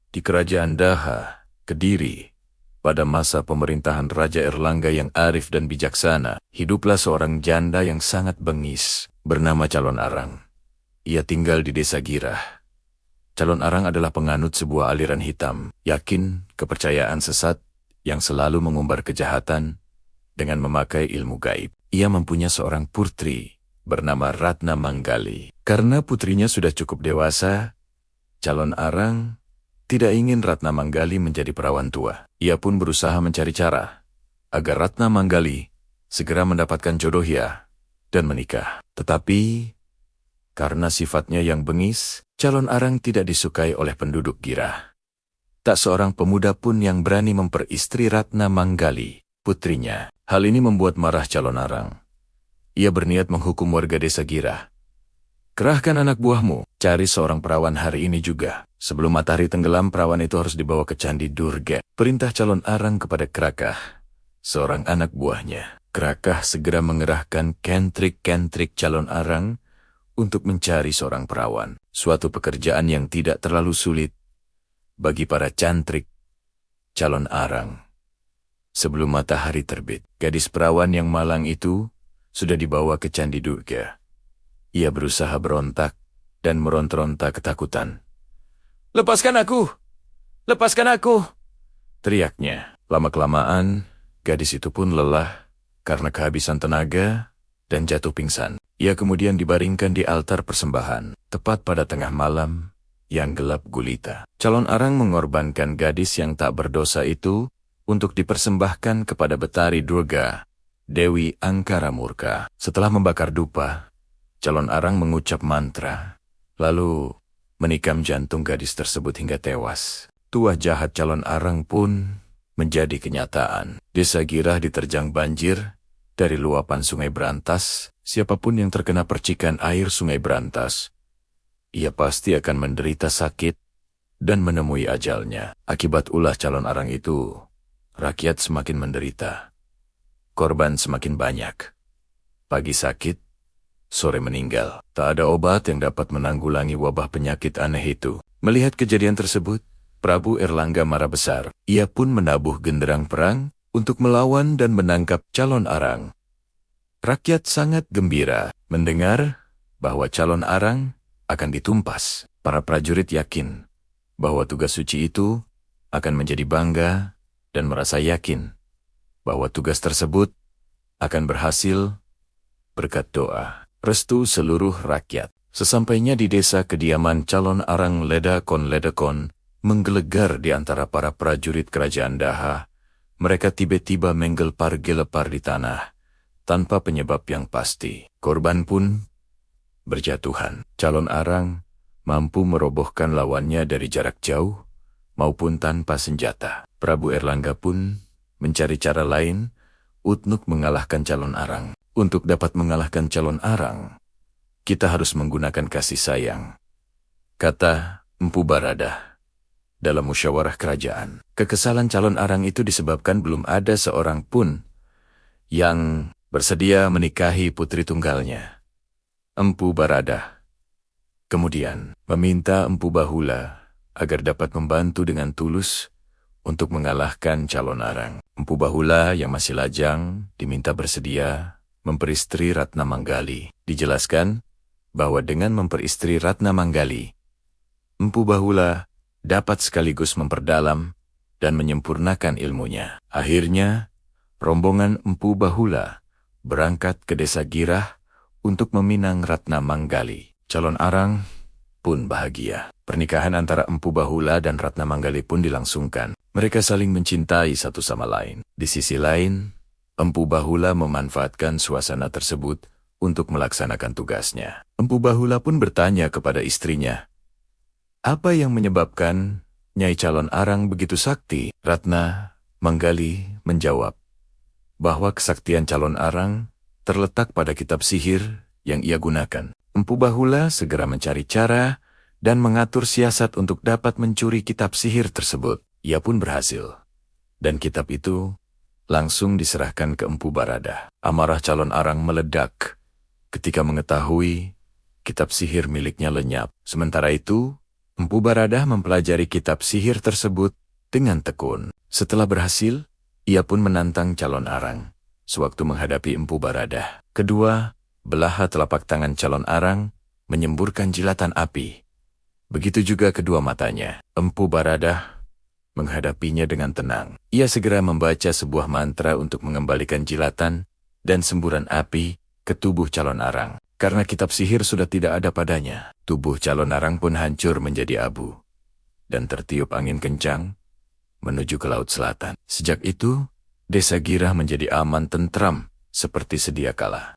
Di kerajaan Daha, Kediri, pada masa pemerintahan Raja Erlangga yang arif dan bijaksana, hiduplah seorang janda yang sangat bengis, bernama Calon Arang. Ia tinggal di desa Girah. Calon Arang adalah penganut sebuah aliran hitam, yakin kepercayaan sesat yang selalu mengumbar kejahatan dengan memakai ilmu gaib. Ia mempunyai seorang putri bernama Ratna Manggali. Karena putrinya sudah cukup dewasa, Calon Arang tidak ingin Ratna Manggali menjadi perawan tua. Ia pun berusaha mencari cara agar Ratna Manggali segera mendapatkan jodohnya dan menikah. Tetapi karena sifatnya yang bengis, Calon Arang tidak disukai oleh penduduk Girah. Tak seorang pemuda pun yang berani memperistri Ratna Manggali, putrinya. Hal ini membuat marah Calon Arang. Ia berniat menghukum warga desa Girah. Kerahkan anak buahmu, cari seorang perawan hari ini juga. Sebelum matahari tenggelam, perawan itu harus dibawa ke Candi Durga. Perintah Calon Arang kepada Krakah, seorang anak buahnya. Krakah segera mengerahkan kentrik-kentrik Calon Arang untuk mencari seorang perawan. Suatu pekerjaan yang tidak terlalu sulit bagi para cantrik Calon Arang. Sebelum matahari terbit, gadis perawan yang malang itu sudah dibawa ke Candi Durga. Ia berusaha berontak dan meronta-ronta ketakutan. "Lepaskan aku! Lepaskan aku!" teriaknya. Lama-kelamaan, gadis itu pun lelah karena kehabisan tenaga dan jatuh pingsan. Ia kemudian dibaringkan di altar persembahan, tepat pada tengah malam yang gelap gulita. Calon Arang mengorbankan gadis yang tak berdosa itu untuk dipersembahkan kepada Betari Durga, Dewi Angkara Murka. Setelah membakar dupa, Calon Arang mengucap mantra, lalu menikam jantung gadis tersebut hingga tewas. Tuah jahat Calon Arang pun menjadi kenyataan. Desa Girah diterjang banjir dari luapan Sungai Brantas. Siapapun yang terkena percikan air Sungai Brantas, ia pasti akan menderita sakit dan menemui ajalnya. Akibat ulah Calon Arang itu, rakyat semakin menderita. Korban semakin banyak. Pagi sakit, sore meninggal. Tak ada obat yang dapat menanggulangi wabah penyakit aneh itu. Melihat kejadian tersebut, Prabu Erlangga marah besar. Ia pun menabuh genderang perang untuk melawan dan menangkap Calon Arang. Rakyat sangat gembira mendengar bahwa Calon Arang akan ditumpas. Para prajurit yakin bahwa tugas suci itu akan menjadi bangga dan merasa yakin bahwa tugas tersebut akan berhasil berkat doa restu seluruh rakyat. Sesampainya di desa kediaman Calon Arang, ledakon-ledakon menggelegar di antara para prajurit kerajaan Daha. Mereka tiba-tiba menggelepar-gelepar di tanah tanpa penyebab yang pasti. Korban pun berjatuhan. Calon Arang mampu merobohkan lawannya dari jarak jauh maupun tanpa senjata. Prabu Erlangga pun mencari cara lain untuk mengalahkan Calon Arang. Untuk dapat mengalahkan Calon Arang, kita harus menggunakan kasih sayang, kata Empu Baradah dalam musyawarah kerajaan. Kekesalan Calon Arang itu disebabkan belum ada seorang pun yang bersedia menikahi putri tunggalnya. Empu Baradah kemudian meminta Empu Bahula agar dapat membantu dengan tulus untuk mengalahkan Calon Arang. Empu Bahula yang masih lajang diminta bersedia memperistri Ratna Manggali. Dijelaskan bahwa dengan memperistri Ratna Manggali, Empu Bahula dapat sekaligus memperdalam dan menyempurnakan ilmunya. Akhirnya, rombongan Empu Bahula berangkat ke desa Girah untuk meminang Ratna Manggali. Calon Arang pun bahagia. Pernikahan antara Empu Bahula dan Ratna Manggali pun dilangsungkan. Mereka saling mencintai satu sama lain. Di sisi lain, Empu Bahula memanfaatkan suasana tersebut untuk melaksanakan tugasnya. Empu Bahula pun bertanya kepada istrinya, apa yang menyebabkan Nyai Calon Arang begitu sakti? Ratna Manggali menjawab bahwa kesaktian Calon Arang terletak pada kitab sihir yang ia gunakan. Empu Bahula segera mencari cara dan mengatur siasat untuk dapat mencuri kitab sihir tersebut. Ia pun berhasil. Dan kitab itu langsung diserahkan ke Empu Baradah. Amarah Calon Arang meledak ketika mengetahui kitab sihir miliknya lenyap. Sementara itu, Empu Baradah mempelajari kitab sihir tersebut dengan tekun. Setelah berhasil, ia pun menantang calon arang. Sewaktu menghadapi Empu Baradah, kedua belahan telapak tangan calon arang menyemburkan jilatan api. Begitu juga kedua matanya. Empu Baradah menghadapinya dengan tenang. Ia segera membaca sebuah mantra untuk mengembalikan jilatan dan semburan api ke tubuh calon arang. Karena kitab sihir sudah tidak ada padanya, tubuh calon arang pun hancur menjadi abu dan tertiup angin kencang menuju ke laut selatan. Sejak itu, desa Girah menjadi aman tentram seperti sedia kala.